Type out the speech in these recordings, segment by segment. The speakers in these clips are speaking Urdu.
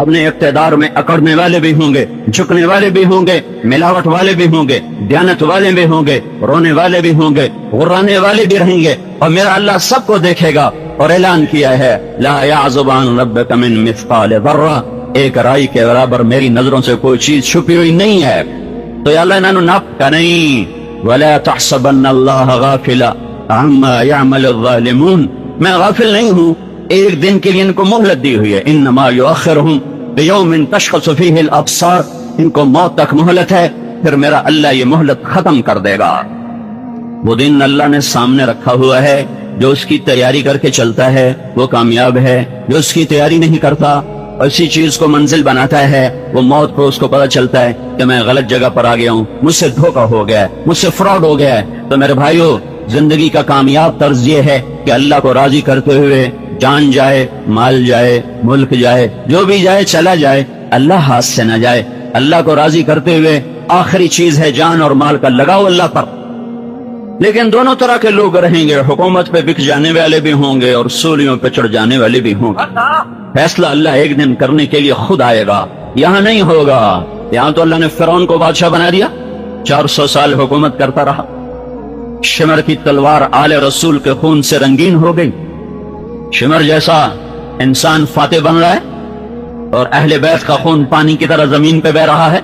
اپنے اقتدار میں اکڑنے والے بھی ہوں گے، جھکنے والے بھی ہوں گے، ملاوٹ والے بھی ہوں گے، دیانت والے بھی ہوں گے، رونے والے بھی ہوں گے، غرانے والے بھی رہیں گے، اور میرا اللہ سب کو دیکھے گا۔ اور اعلان کیا ہے لا يعزب عن ربك من مثقال ذرہ، ایک رائی کے برابر میری نظروں سے کوئی چیز چھپی ہوئی نہیں ہے۔ تو یا اللہ انہوں ناپ کا نہیں، ولا تحسبن اللہ غافلا عما يعمل الظالمون، میں غافل نہیں ہوں، ایک دن کے لیے ان کو مہلت دی ہوئی ہے، انما یؤخرهم بیوم تشخص فیہ الابصار، ان کو موت تک مہلت ہے، پھر میرا اللہ یہ مہلت ختم کر دے گا۔ وہ دن اللہ نے سامنے رکھا ہوا ہے، جو اس کی تیاری کر کے چلتا ہے وہ کامیاب ہے، جو اس کی تیاری نہیں کرتا اور اسی چیز کو منزل بناتا ہے، وہ موت کو اس کو پتہ چلتا ہے کہ میں غلط جگہ پر آ گیا ہوں، مجھ سے دھوکہ ہو گیا ہے، مجھ سے فراڈ ہو گیا ہے۔ تو میرے بھائیو، زندگی کا کامیاب طرز یہ ہے کہ اللہ کو راضی کرتے ہوئے جان جائے، مال جائے، ملک جائے، جو بھی جائے چلا جائے، اللہ ہاتھ سے نہ جائے، اللہ کو راضی کرتے ہوئے آخری چیز ہے جان اور مال کا لگاؤ اللہ پر۔ لیکن دونوں طرح کے لوگ رہیں گے، حکومت پہ بک جانے والے بھی ہوں گے اور سولیوں پہ چڑھ جانے والے بھی ہوں گے۔ فیصلہ اللہ ایک دن کرنے کے لیے خود آئے گا، یہاں نہیں ہوگا۔ یہاں تو اللہ نے فرعون کو بادشاہ بنا دیا، 400 سال حکومت کرتا رہا، شمر کی تلوار آل رسول کے خون سے رنگین ہو گئی، شمر جیسا انسان فاتح بن رہا ہے اور اہل بیت کا خون پانی کی طرح زمین پہ بہ رہا ہے۔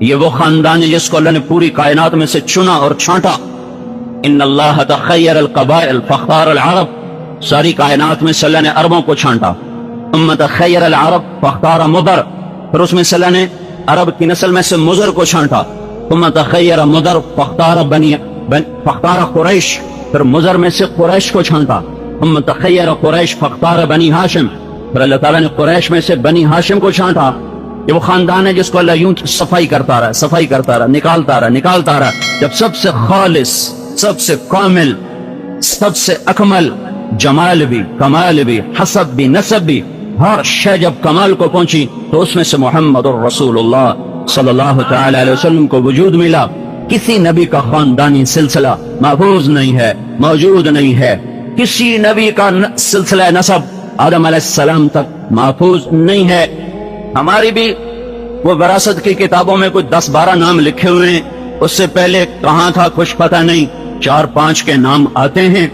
یہ وہ خاندان ہے جس کو اللہ نے پوری کائنات میں سے چنا اور چھانٹا۔ ان اللہ تخیر القبائل فاختار العرب، ساری کائنات میں سے اللہ نے عربوں کو چھانٹا۔ ثم تخیر العرب فاختار مضر، پھر اس میں سے اللہ نے عرب کی نسل میں سے مضر کو چھانٹا۔ ثم تخیر مضر فاختار قریش، پھر مضر میں سے قریش کو چھانٹا۔ ثم تخیر قریش فاختار بنی ہاشم، پھر اللہ تعالیٰ نے قریش میں سے بنی ہاشم کو چھانٹا۔ یہ وہ خاندان ہے جس کو اللہ یوں صفائی کرتا رہا، صفائی کرتا رہا، نکالتا رہا، جب سب سے خالص، سب سے کامل، سب سے اکمل جمال بھی، کمال بھی، حسب بھی، نسب بھی، ہر شے جب کمال کو پہنچی تو اس میں سے محمد الرسول اللہ صلی اللہ تعالی علیہ وسلم کو وجود ملا۔ کسی نبی کا خاندانی سلسلہ محفوظ نہیں ہے، موجود نہیں ہے، کسی نبی کا سلسلہ نسب آدم علیہ السلام تک محفوظ نہیں ہے۔ ہماری بھی وہ وراثت کی کتابوں میں کچھ 10-12 نام لکھے ہوئے ہیں، اس سے پہلے کہاں تھا کچھ پتہ نہیں، 4-5 کے نام آتے ہیں،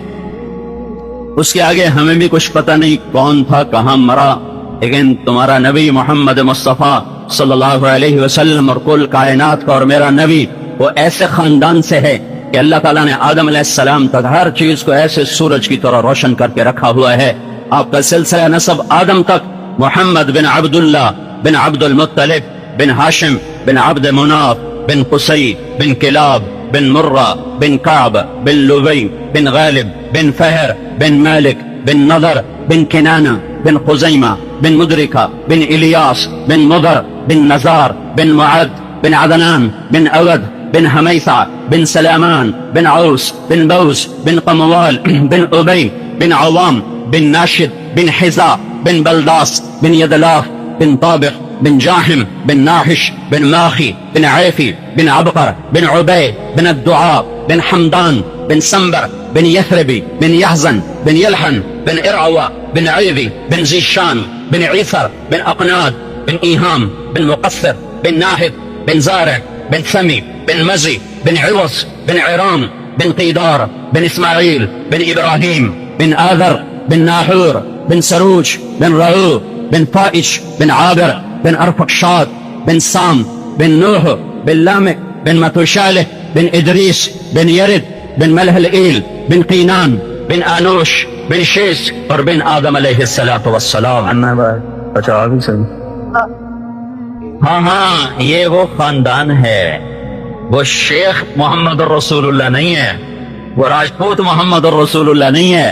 اس کے آگے ہمیں بھی کچھ پتہ نہیں کون تھا، کہاں مرا۔ لیکن تمہارا نبی محمد مصطفیٰ صلی اللہ علیہ وسلم اور کل کائنات کا اور میرا نبی وہ ایسے خاندان سے ہے کہ اللہ تعالیٰ نے آدم علیہ السلام تک ہر چیز کو ایسے سورج کی طرح روشن کر کے رکھا ہوا ہے۔ آپ کا سلسلہ نسب آدم تک، محمد بن عبداللہ بن عبد المطلب بن ہاشم بن عبد مناف بن قصی بن کلاب بن مرہ بن کعب بن لبی بن غالب بن فہر بن مالک بن نضر بن کنانہ بن خزیمہ بن مدرکہ بن الیاس بن مضر بن نزار بن معد بن عدنان بن عود بن حمیثہ بن سلامان بن عوس بن بوس بن قموال بن ابی بن عوام بن ناشد بن حزا بن بلداس بن يدلاف بن طابق بن جاحم بن ناحش بن ماخي بن عيفي بن عبقر بن عبيد بن الدعاء بن حمدان بن سنبر بن يثربي بن يحزن بن يلحن بن إرعوى بن عيبي بن زيشان بن عيثر بن أقناد بن إيهام بن مقصر بن ناهب بن زارع بن ثمي بن مزي بن عوص بن عرام بن قيدار بن إسماعيل بن إبراهيم بن آذر بن ناحور بن سروج بن رعو بن فائش بن عابر بن أرفقشاد بن سام بن نوح بن لامك بن متوشالة بن إدريس بن يرد بن ملهلئيل بن قينان بن آنوش بن شيس اور بن آدم علیہ الصلوۃ والسلام۔ ہاں یہ وہ خاندان ہے، وہ شیخ محمد الرسول اللہ نہیں ہے، وہ راجپوت محمد الرسول اللہ نہیں ہے،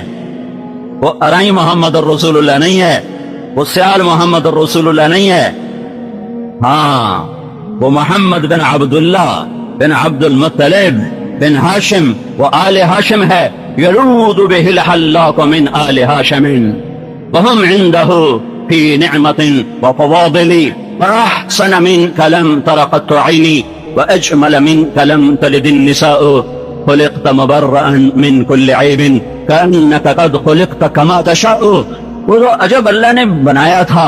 وہ ارائی محمد الرسول اللہ نہیں ہے، وہ سیال محمد الرسول اللہ نہیں ہے۔ ہاں وہ محمد بن عبداللہ بن عبد المطلب بن ہاشم و آل ہاشم ہے، یلود به الحلاق من آل ہاشم وهم عنده في نعمة وفواضل وأحسن منك لم تر قط عيني وأجمل منك لم تلد النساء خلقت مبرأ من كل عيب كأنك قد خلقت كما تشاء۔ وہ عجب اللہ نے بنایا تھا،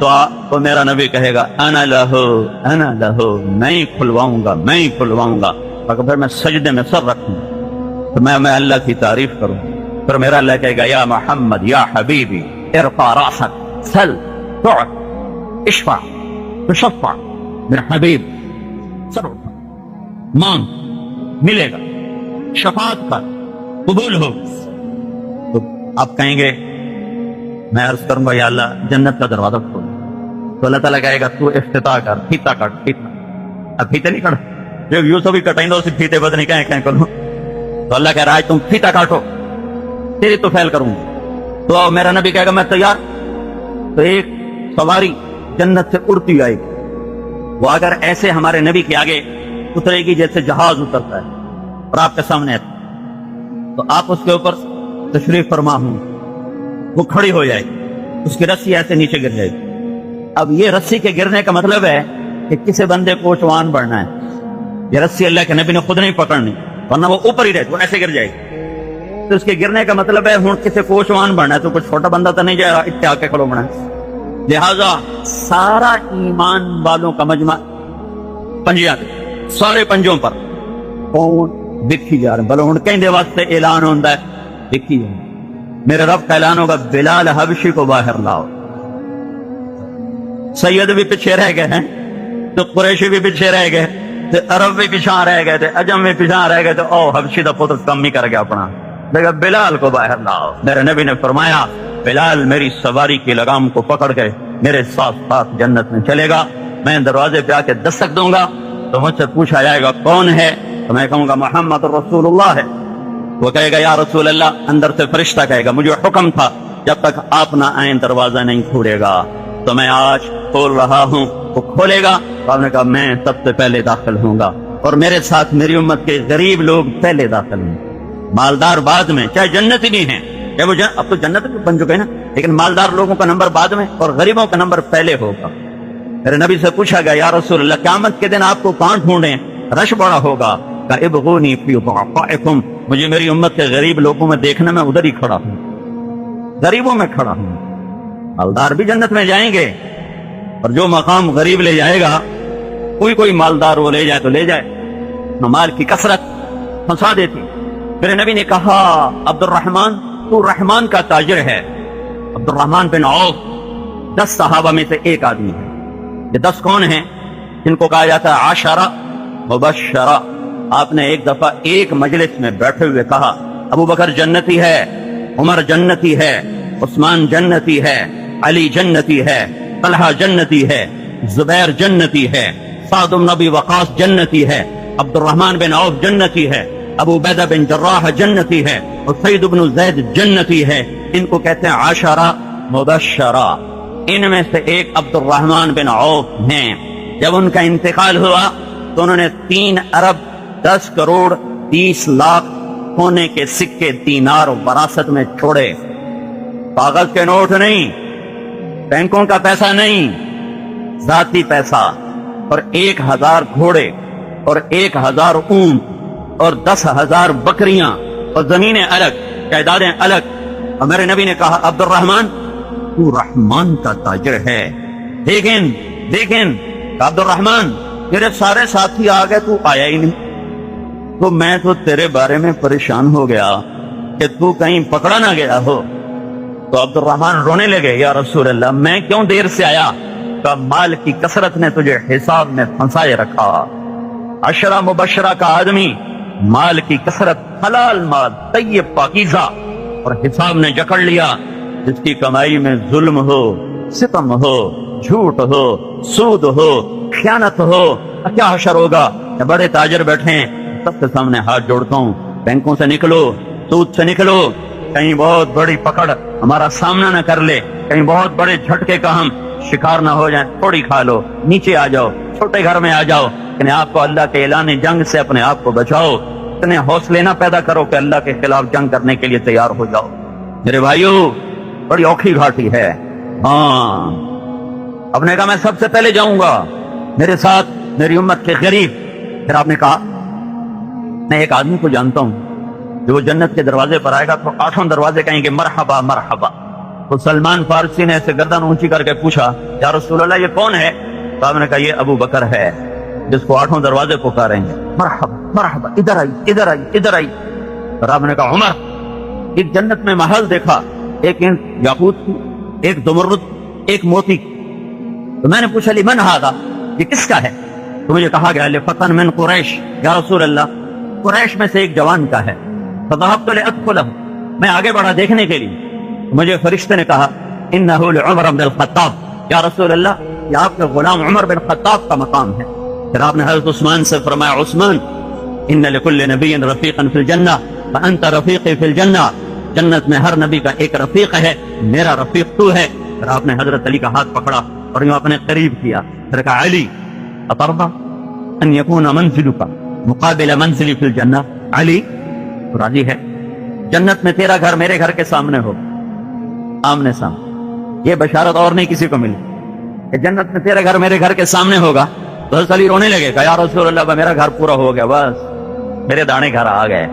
تو میرا نبی کہے گا انا لہو میں ہی کھلواؤں گا، میں ہی کھلواؤں گا. اگر پھر میں سجدے میں سر رکھوں تو میں اللہ کی تعریف کروں. پھر میرا اللہ کہے گا یا محمد یا حبیبی ارفع راسک سل تعط اشفع تشفع. میرا حبیب سر اٹھا، مانگ، ملے گا، شفاعت کر، قبول ہو. تو آپ کہیں گے میں عرض کروں گا یا اللہ جنت کا دروازہ کھول. تو اللہ تعالیٰ کہے گا تو افتتاح کر، پھیتا کٹ، پھیتا. اب پھیتے نہیں کٹ، جو یوں سبھی کٹائیں دو پھیتے بد نہیں کہیں کروں. تو اللہ کہہ رہا ہے تم پھیتا کاٹو، تیری تو فیل کروں گا. تو میرا نبی کہے گا میں تیار. تو ایک سواری جنت سے اڑتی آئے گی، وہ اگر ایسے ہمارے نبی کے آگے اترے گی جیسے جہاز اترتا ہے اور آپ کے سامنے آتا، تو آپ اس کے اوپر تشریف فرما ہوں. وہ کھڑی ہو جائے گی، اس کی رسی ایسے نیچے گر جائے گی. اب یہ رسی کے گرنے کا مطلب ہے کہ کسی بندے کو چوان بڑھنا ہے. یہ رسی اللہ کے نبی نے خود نہیں پکڑنی، ورنہ وہ اوپر ہی رہے، وہ ایسے گر جائے گی. تو اس کے گرنے کا مطلب ہے ہوں کسی کو چوان بڑھنا ہے، تو کچھ چھوٹا بندہ تو نہیں جائے گا اتنے آ کے کھڑو بڑھنا. لہذا سارا ایمان والوں کا مجمع پنجیاں سارے پنجوں پر کون دیکھی جا رہے ہیں. بلو ہوں کہیں واسطے اعلان ہوتا ہے دیکھی جا رہے. میرے رب کا اعلان ہوگا بلال حبشی کو باہر لاؤ. سید بھی پیچھے رہ گئے ہیں، تو قریشی بھی پیچھے رہ گئے، تو عرب بھی پیچھا رہ گئے، تو عجم بھی پیچھا رہ گئے. تو او حبشی دا پتر کم ہی کر گیا اپنا، دیکھا بلال کو باہر لاؤ. میرے نبی نے فرمایا بلال میری سواری کی لگام کو پکڑ کے میرے ساتھ ساتھ جنت میں چلے گا. میں دروازے پہ آ کے دستک دوں گا تو مجھ سے پوچھا جائے گا کون ہے، تو میں کہوں گا محمد رسول اللہ ہے. وہ کہے گا یا رسول اللہ. اندر سے فرشتہ کہے گا مجھے حکم تھا جب تک آپ نہ آئیں دروازہ نہیں کھولے گا، تو میں آج کھول رہا ہوں. وہ کھولے گا تو آپ نے کہا میں سب سے پہلے داخل ہوں گا، اور میرے ساتھ میری امت کے غریب لوگ پہلے داخل ہوں، مالدار بعد میں. چاہے جنت ہی نہیں ہے، چاہے وہ اب تو جنت بن چکے نا، لیکن مالدار لوگوں کا نمبر بعد میں اور غریبوں کا نمبر پہلے ہوگا. میرے نبی سے پوچھا گیا یا رسول اللہ قیامت کے دن آپ کو کہاں ڈھونڈیں، رش بڑا ہوگا. کہ ابغونی فی ضعفائکم، مجھے میری امت کے غریب لوگوں میں دیکھنا، میں ادھر ہی کھڑا ہوں، غریبوں میں کھڑا ہوں. مالدار بھی جنت میں جائیں گے، اور جو مقام غریب لے جائے گا، کوئی مالدار وہ لے جائے تو لے جائے، مال کی کثرت پھنسا دیتی. میرے نبی نے کہا عبد الرحمن تو رحمان کا تاجر ہے. عبد الرحمن بن عوف 10 صحابہ میں سے ایک آدمی ہے. یہ 10 کون ہیں جن کو کہا جاتا ہے عشرہ مبشرہ. آپ نے ایک دفعہ ایک مجلس میں بیٹھے ہوئے کہا ابو بکر جنتی ہے، عمر جنتی ہے، عثمان جنتی ہے، علی جنتی ہے، طلحہ جنتی ہے، زبیر جنتی ہے، سعد بن ابی وقاص جنتی ہے، عبد الرحمن بن عوف جنتی ہے، ابو عبیدہ بن جراح جنتی ہے، اور سعید بن زید جنتی ہے. ان کو کہتے ہیں عشرہ مبشرہ. ان میں سے ایک عبد الرحمن بن عوف ہیں. جب ان کا انتقال ہوا تو انہوں نے 3 ارب 10 کروڑ 30 لاکھ سونے کے سکے دینار وراثت میں چھوڑے. کاغذ کے نوٹ نہیں، بینکوں کا پیسہ نہیں، ذاتی پیسہ. اور 1000 گھوڑے اور 1000 اونٹ اور 10,000 بکریاں اور زمینیں الگ، جائیدادیں الگ. اور میرے نبی نے کہا عبد الرحمن تو رحمان کا تاجر ہے. لیکن عبد الرحمن میرے سارے ساتھی آ گئے، تو آیا ہی نہیں. تو میں تو تیرے بارے میں پریشان ہو گیا کہ تو کہیں پکڑا نہ گیا ہو. تو عبد الرحمن رونے لگے یا رسول اللہ میں کیوں دیر سے آیا؟ کہ مال کی کثرت نے تجھے حساب میں پھنسائے رکھا. عشرہ مبشرہ کا آدمی مال کی کثرت، حلال مال طیب پاکیزہ، اور حساب نے جکڑ لیا. جس کی کمائی میں ظلم ہو، ستم ہو، جھوٹ ہو، سود ہو، خیانت ہو، کیا حشر ہوگا؟ بڑے تاجر بیٹھے ہیں، سب کے سامنے ہاتھ جوڑتا ہوں، بینکوں سے نکلو، سود سے نکلو، کہیں بہت بڑی پکڑ ہمارا سامنا نہ کر لے، کہیں بہت بڑے جھٹکے کا ہم شکار نہ ہو جائیں. تھوڑی کھا لو، نیچے آ جاؤ، چھوٹے گھر میں آ جاؤ، یعنی آپ کو اللہ کے اعلان جنگ سے اپنے آپ کو بچاؤ. اتنے حوصلے نہ پیدا کرو کہ اللہ کے خلاف جنگ کرنے کے لیے تیار ہو جاؤ. میرے بھائیو بڑی اوکھی گھاٹی ہے. ہاں اب نے کہا میں سب سے پہلے جاؤں گا، میرے ساتھ میری امت کے غریب. پھر آپ نے کہا میں ایک آدمی کو جانتا ہوں جو جنت کے دروازے پر آئے گا تو 8 دروازے کہیں گے مرحبا مرحبا. تو سلمان فارسی نے ایسے گردن اونچی کر کے پوچھا یا رسول اللہ یہ کون ہے؟ تو آپ نے کہا یہ ابو بکر ہے جس کو 8 دروازے پکاریں گے، مرحبا مرحبا، ادھر آئی ادھر آئی ادھر آئی۔ اور آپ نے کہا عمر، ایک جنت میں محل دیکھا، ایک یاقوت کی، ایک زمرد، ایک موتی کی۔ تو میں نے پوچھا لمن ھذا، یہ کس کا ہے؟ تو مجھے کہا گیا لفتن من قریش، یا رسول اللہ قریش میں سے ایک جوان کا ہے۔ فذهبت لأدخله، میں آگے بڑھا دیکھنے کے لیے، مجھے فرشتے نے کہا انه لعمر بن الخطاب، یا رسول اللہ یہ آپ کے غلام عمر بن خطاب کا مقام ہے۔ پھر آپ نے حضرت عثمان سے فرمایا عثمان ان لكل نبی رفیقا فی الجنہ فانت رفیقی فی الجنہ، جنت میں ہر نبی کا ایک رفیق ہے، میرا رفیق تو ہے۔ پھر آپ نے حضرت علی کا ہاتھ پکڑا اور یوں اپنے قریب کیا، پھر کہا علی اترضى ان يكون منزلك مقابل منزلی فی الجنہ، علی تو راضی ہے جنت میں تیرا گھر میرے گھر کے سامنے ہو، آمنے سامنے۔ یہ بشارت اور نہیں کسی کو ملی کہ جنت میں تیرا گھر میرے گھر کے سامنے ہوگا۔ تو حضرت علی رونے لگے، کہا یا رسول اللہ میرا گھر پورا ہو گیا، بس میرے دانے گھر آ گئے۔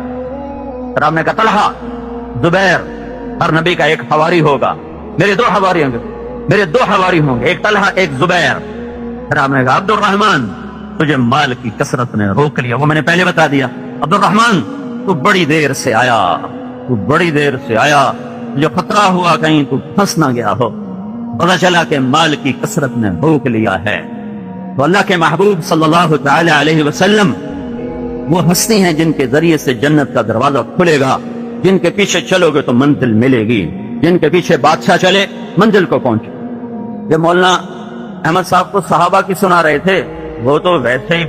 پھر آپ نے کہا طلحہ زبیر، ہر نبی کا ایک حواری ہوگا، میرے 2 حواری ہوں گے، میرے 2 حواری ہوں گے، ایک طلحہ ایک زبیر۔ پھر آپ نے کہا عبد الرحمن تجھے مال کی کثرت نے روک لیا، وہ میں نے پہلے بتا دیا۔ عبد الرحمن تو بڑی دیر سے آیا، تو بڑی دیر سے آیا، جو خطرہ ہوا کہیں تو پھنس نہ گیا ہو، پتہ چلا کہ مال کی کثرت نے روک لیا ہے۔ تو اللہ کے محبوب صلی اللہ تعالی علیہ وسلم وہ ہستی ہیں جن کے ذریعے سے جنت کا دروازہ کھلے گا، جن کے پیچھے چلو گے تو منزل ملے گی، جن کے پیچھے بادشاہ چلے منزل کو پہنچے۔ یہ مولانا احمد صاحب کو صحابہ کی سنا رہے تھے، وہ تو ویسے ہی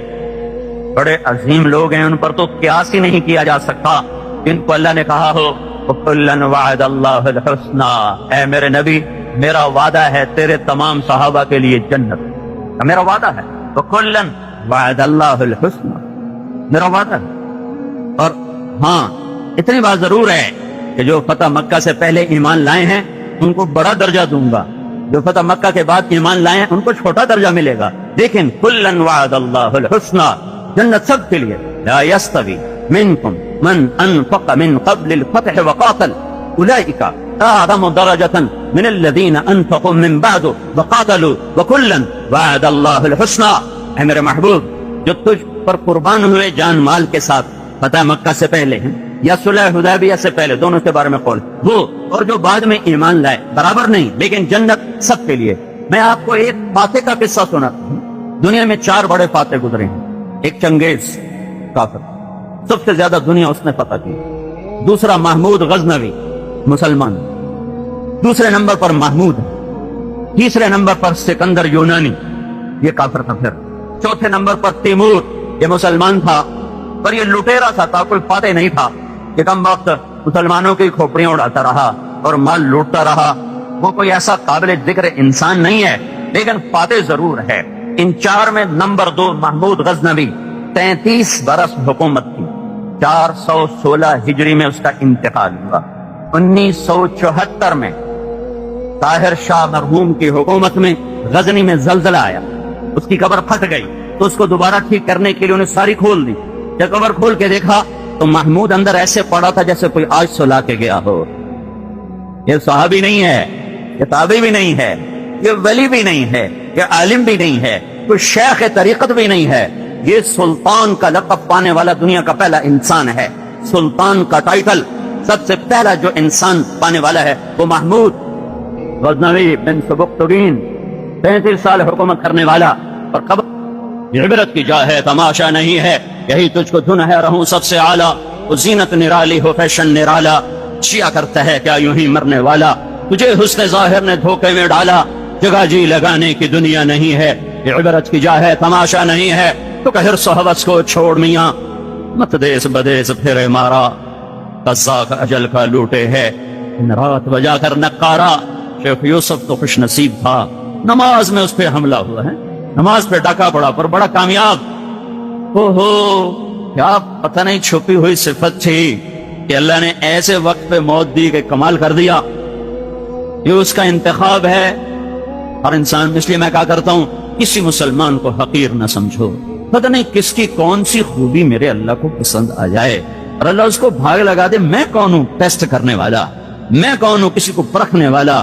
بڑے عظیم لوگ ہیں، ان پر تو قیاس ہی نہیں کیا جا سکتا۔ جن کو اللہ نے کہا ہو وَكُلًّا وَعَدَ اللَّهُ الْحُسْنَى، اے میرے نبی میرا وعدہ ہے تیرے تمام صحابہ کے لیے جنت، میرا وعدہ ہے۔ وَكُلًّا وَعَدَ اللَّهُ الْحُسْنَى، میرا وعدہ ہے۔ اور ہاں اتنی بات ضرور ہے کہ جو فتح مکہ سے پہلے ایمان لائے ہیں ان کو بڑا درجہ دوں گا، جو فتح مکہ کے بعد ایمان لائے ہیں ان کو چھوٹا درجہ ملے گا، لیکن كُلًّا وَعَدَ اللَّهُ الْحُسْنَى، جنت سب کے لیے۔ لا يستوي منكم من انفق من قبل الفتح وقاتل اولئك اعظم درجة من الذين انفقوا من بعد وقاتلوا وكلا وعد الله الحسنى۔ اے میرے محبوب جو تجھ پر قربان ہوئے جان مال کے ساتھ فتح مکہ سے پہلے ہیں یا صلح حدیبیہ سے پہلے، دونوں کے بارے میں قول، وہ اور جو بعد میں ایمان لائے برابر نہیں، لیکن جنت سب کے لیے۔ میں آپ کو ایک فاتح کا قصہ سناتا ہوں۔ دنیا میں 4 بڑے فاتح گزرے ہیں، ایک چنگیز کافر، سب سے زیادہ دنیا اس نے فتح کی، دوسرا محمود غزنوی مسلمان، دوسرے نمبر پر محمود، تیسرے نمبر پر سکندر یونانی یہ کافر تھا، پھر چوتھے نمبر پر تیمور یہ مسلمان تھا پر یہ لٹیرا تھا، کوئی فاتح نہیں تھا، کہ کم وقت مسلمانوں کی کھوپڑیاں اڑاتا رہا اور مال لوٹتا رہا، وہ کوئی ایسا قابل ذکر انسان نہیں ہے لیکن فاتح ضرور ہے۔ ان 4 میں نمبر 2 محمود غزنوی، 33 برس حکومت کی، 416 ہجری میں اس کا انتقال ہوا۔ 1974 میں طاہر شاہ مرحوم کی حکومت میں غزنی میں زلزلہ آیا، اس کی قبر پھٹ گئی، تو اس کو دوبارہ ٹھیک کرنے کے لیے انہیں ساری کھول دی۔ جب قبر کھول کے دیکھا تو محمود اندر ایسے پڑا تھا جیسے کوئی آج سلا کے گیا ہو۔ یہ صحابی نہیں ہے، یہ تابعی بھی نہیں ہے، یہ ولی بھی نہیں ہے، یہ عالم بھی نہیں ہے، کوئی شیخ طریقت بھی نہیں ہے، یہ سلطان کا لقب پانے والا دنیا کا پہلا انسان ہے۔ سلطان کا ٹائٹل سب سے پہلا جو انسان پانے والا ہے وہ محمود غزنوی بن سبکتگین، 33 سال حکومت کرنے والا، اور قبر یہ عبرت کی جا ہے، تماشا نہیں ہے۔ یہی تجھ کو دھن ہے رہوں سب سے اعلیٰ، وہ زینت نرالی ہو فیشن نرالا، جیا کرتا ہے کیا یوں ہی مرنے والا، تجھے حسن ظاہر نے دھوکے میں ڈالا، جگہ جی لگانے کی دنیا نہیں ہے، یہ عبرت کی جا ہے تماشا نہیں ہے۔ تو کہ حرص و حوث کو چھوڑ میاں، مت دیس بدیس پھرے مارا، قزاق اجل کا لوٹے ہے ان رات بجا کر نقارا۔ شیخ یوسف تو خوش نصیب تھا، نماز میں اس پہ حملہ ہوا ہے، نماز پہ ڈاکہ پڑا پر بڑا کامیاب۔ کیا پتہ نہیں چھپی ہوئی صفت تھی کہ اللہ نے ایسے وقت پہ موت دی کہ کمال کر دیا۔ یہ اس کا انتخاب ہے۔ ہر انسان، اس لیے میں کہا کرتا ہوں کسی مسلمان کو حقیر نہ سمجھو، پتہ نہیں کس کی کون سی خوبی میرے اللہ کو پسند آ جائے اور اللہ اس کو بھاگ لگا دے۔ میں کون ہوں ٹیسٹ کرنے والا، میں کون ہوں کسی کو پرکھنے والا؟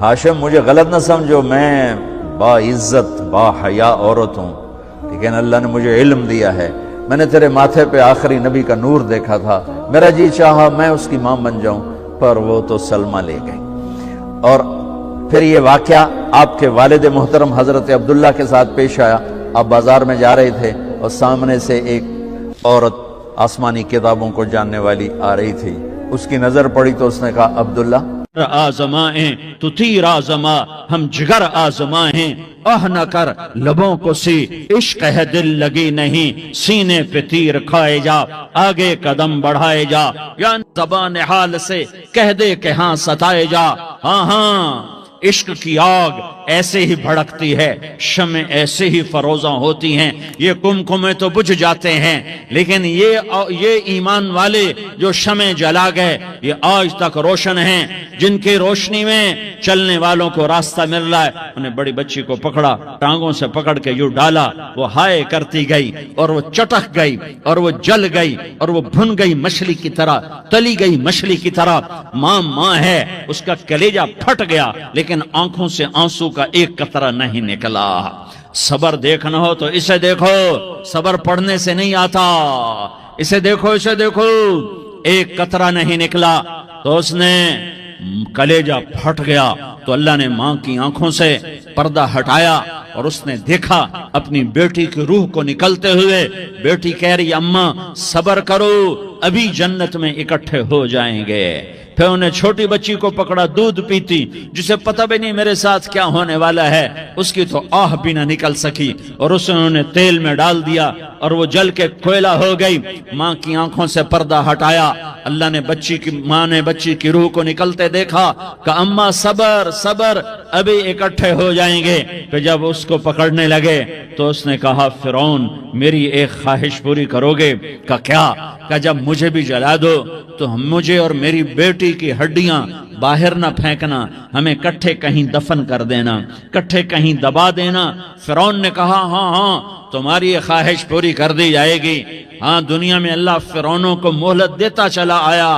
ہاشم مجھے غلط نہ سمجھو، میں با عزت با حیا عورت ہوں، لیکن اللہ نے مجھے علم دیا ہے، میں نے تیرے ماتھے پہ آخری نبی کا نور دیکھا تھا، میرا جی چاہا میں اس کی ماں بن جاؤں، پر وہ تو سلمہ لے گئی۔ اور پھر یہ واقعہ آپ کے والد محترم حضرت عبداللہ کے ساتھ پیش آیا۔ آپ بازار میں جا رہے تھے اور سامنے سے ایک عورت آسمانی کتابوں کو جاننے والی آ رہی تھی، اس کی نظر پڑی تو اس نے کہا عبداللہ آزمائیں تو تیر آزما، ہم جگر آزمائیں آہ نہ کر لبوں کو سی، عشق ہے دل لگی نہیں، سینے پہ تیر کھائے جا، آگے قدم بڑھائے جا، یا زبان حال سے کہہ دے کہ ہاں ستائے جا۔ ہاں ہاں عشق کی آگ ایسے ہی بھڑکتی ہے، شمع ایسے ہی فروزاں ہوتی ہیں، یہ کمکمے تو بجھ جاتے ہیں، لیکن یہ ایمان والے جو شمع جلا گئے یہ آج تک روشن ہیں، جن کی روشنی میں چلنے والوں کو راستہ مل رہا ہے۔ انہیں بڑی بچی کو پکڑا، ٹانگوں سے پکڑ کے یوں ڈالا، وہ ہائے کرتی گئی اور وہ چٹک گئی اور وہ جل گئی اور وہ بھن گئی مچھلی کی طرح، تلی گئی مچھلی کی طرح۔ ماں ماں ہے، اس کا کلیجہ پھٹ گیا، لیکن آنکھوں سے آنسو کا ایک قطرہ نہیں نکلا۔ صبر دیکھنا ہو تو اسے دیکھو، صبر پڑھنے سے نہیں آتا، اسے دیکھو اسے دیکھو۔ ایک قطرہ نہیں نکلا تو اس نے کلیجہ پھٹ گیا، تو اللہ نے ماں کی آنکھوں سے پردہ ہٹایا اور اس نے دیکھا اپنی بیٹی کی روح کو نکلتے ہوئے۔ بیٹی کہہ رہی اماں صبر کرو، ابھی جنت میں اکٹھے ہو جائیں گے۔ پھر انہیں چھوٹی بچی کو پکڑا، دودھ پیتی، جسے پتہ بھی نہیں میرے ساتھ کیا ہونے والا ہے، اس کی تو آہ بھی نہ نکل سکی، اور اسے انہوں نے تیل میں ڈال دیا اور وہ جل کے کوئلہ ہو گئی۔ ماں کی آنکھوں سے پردہ ہٹایا، اللہ نے ماں نے بچی کی روح کو نکلتے دیکھا کہ اماں صبر صبر، ابھی اکٹھے ہو جائیں گے۔ پھر جب اس کو پکڑنے لگے تو اس نے کہا فرعون میری ایک خواہش پوری کرو گے؟ کہ کیا؟ کہ جب مجھے بھی جلا دو تو مجھے اور میری بیٹی کی ہڈیاں باہر نہ پھینکنا، ہمیں کٹھے کہیں دفن کر دینا، کٹھے کہیں دبا دینا۔ فرعون نے کہا ہاں ہاں تمہاری یہ خواہش پوری کر دی جائے گی۔ ہاں دنیا میں اللہ فرعونوں کو مہلت دیتا چلا آیا،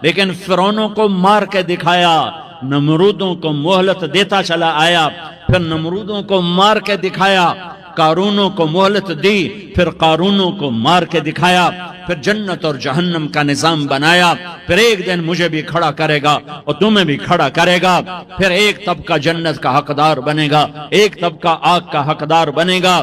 لیکن فرعونوں کو مار کے دکھایا، نمرودوں کو مہلت دیتا چلا آیا، پھر نمرودوں کو مار کے دکھایا، قارونوں کو مہلت دی، پھر قارونوں کو مار کے دکھایا، پھر جنت اور جہنم کا نظام بنایا۔ پھر ایک دن مجھے بھی کھڑا کرے گا اور تمہیں بھی کھڑا کرے گا، پھر ایک طبقہ جنت کا حقدار بنے گا، ایک طبقہ آگ کا حقدار بنے گا۔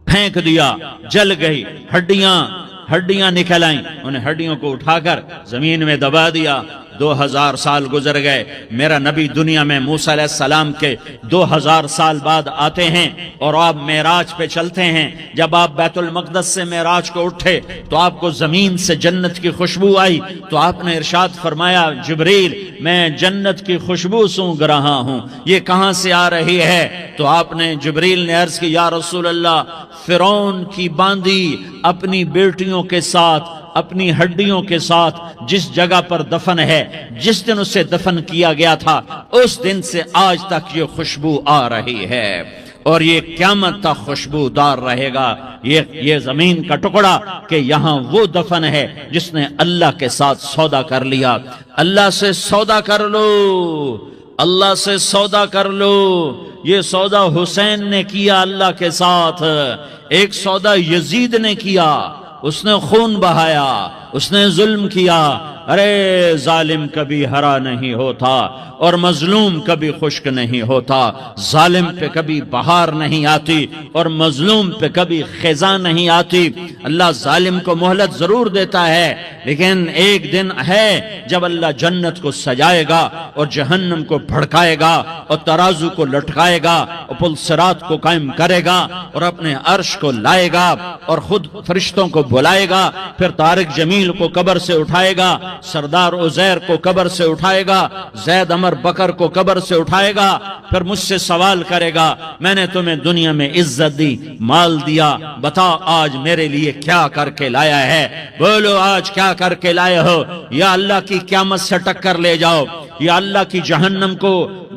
پھینک دیا، جل گئی، ہڈیاں نکل آئیں، انہیں ہڈیوں کو اٹھا کر زمین میں دبا دیا۔ 2000 سال گزر گئے، میرا نبی دنیا میں موسیٰ علیہ السلام کے 2000 سال بعد آتے ہیں اور آپ معراج پہ چلتے ہیں۔ جب آپ بیت المقدس سے معراج کو اٹھے تو آپ کو زمین سے جنت کی خوشبو آئی، تو آپ نے ارشاد فرمایا جبریل میں جنت کی خوشبو سونگ رہا ہوں، یہ کہاں سے آ رہی ہے؟ تو آپ نے جبریل نے عرض کی یا رسول اللہ فرعون کی باندی اپنی بیٹیوں کے ساتھ، اپنی ہڈیوں کے ساتھ جس جگہ پر دفن ہے، جس دن اسے دفن کیا گیا تھا اس دن سے آج تک یہ خوشبو آ رہی ہے، اور یہ قیامت تک خوشبو دار رہے گا۔ یہ زمین کا ٹکڑا کہ یہاں وہ دفن ہے جس نے اللہ کے ساتھ سودا کر لیا۔ اللہ سے سودا کر لو، اللہ سے سودا کر لو۔ یہ سودا حسین نے کیا اللہ کے ساتھ، ایک سودا یزید نے کیا، اس نے خون بہایا، اس نے ظلم کیا۔ ارے ظالم کبھی ہرا نہیں ہوتا اور مظلوم کبھی خشک نہیں ہوتا، ظالم پہ کبھی بہار نہیں آتی اور مظلوم پہ کبھی خزاں نہیں آتی۔ اللہ ظالم کو مہلت ضرور دیتا ہے، لیکن ایک دن ہے جب اللہ جنت کو سجائے گا اور جہنم کو بھڑکائے گا اور ترازو کو لٹکائے گا اور پل صراط کو قائم کرے گا اور اپنے عرش کو لائے گا اور خود فرشتوں کو بلائے گا، پھر طارق جمیل کو قبر سے اٹھائے گا، سردار عزیر کو قبر سے اٹھائے گا، زید عمر بکر کو قبر سے اٹھائے گا، پھر مجھ سے سوال کرے گا میں نے تمہیں دنیا میں عزت دی، مال دیا، بتا آج میرے لیے کیا کر کے لایا ہے؟ بولو آج کیا کر کے لائے ہو؟ یا اللہ کی قیامت سے ٹکر لے جاؤ، یا اللہ کی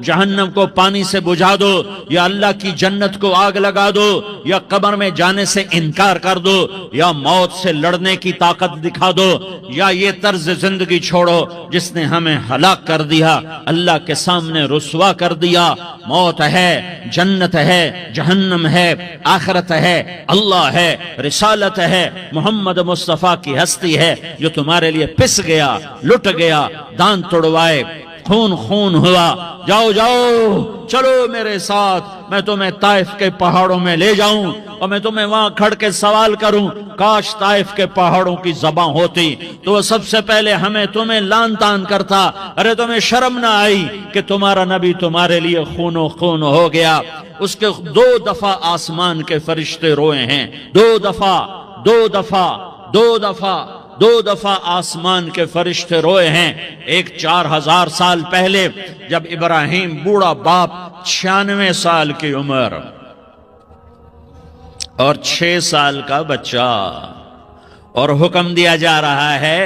جہنم کو پانی سے بجھا دو، یا اللہ کی جنت کو آگ لگا دو، یا قبر میں جانے سے انکار کر دو، یا موت سے لڑنے کی طاقت دکھا دو، یا یہ طرز زندگی چھوڑو جس نے ہمیں ہلاک کر دیا، اللہ کے سامنے رسوا کر دیا۔ موت ہے، جنت ہے، جہنم ہے، آخرت ہے، اللہ ہے، رسالت ہے، محمد مصطفیٰ کی ہستی ہے جو تمہارے لیے پس گیا، لٹ گیا، دان توڑوائے، خون ہوا۔ جاؤ چلو میرے ساتھ، میں تمہیں طائف کے پہاڑوں میں لے جاؤں اور میں تمہیں وہاں کھڑ کے سوال کروں، کاش طائف کے پہاڑوں کی زبان ہوتی تو وہ سب سے پہلے تمہیں لان تان کرتا، ارے تمہیں شرم نہ آئی کہ تمہارا نبی تمہارے لیے خون ہو گیا۔ اس کے 2 دفعہ آسمان کے فرشتے روئے ہیں، 2 دفعہ آسمان کے فرشتے روئے ہیں۔ ایک 4000 سال پہلے جب ابراہیم بوڑھا باپ، 96 سال کی عمر اور 6 سال کا بچہ، اور حکم دیا جا رہا ہے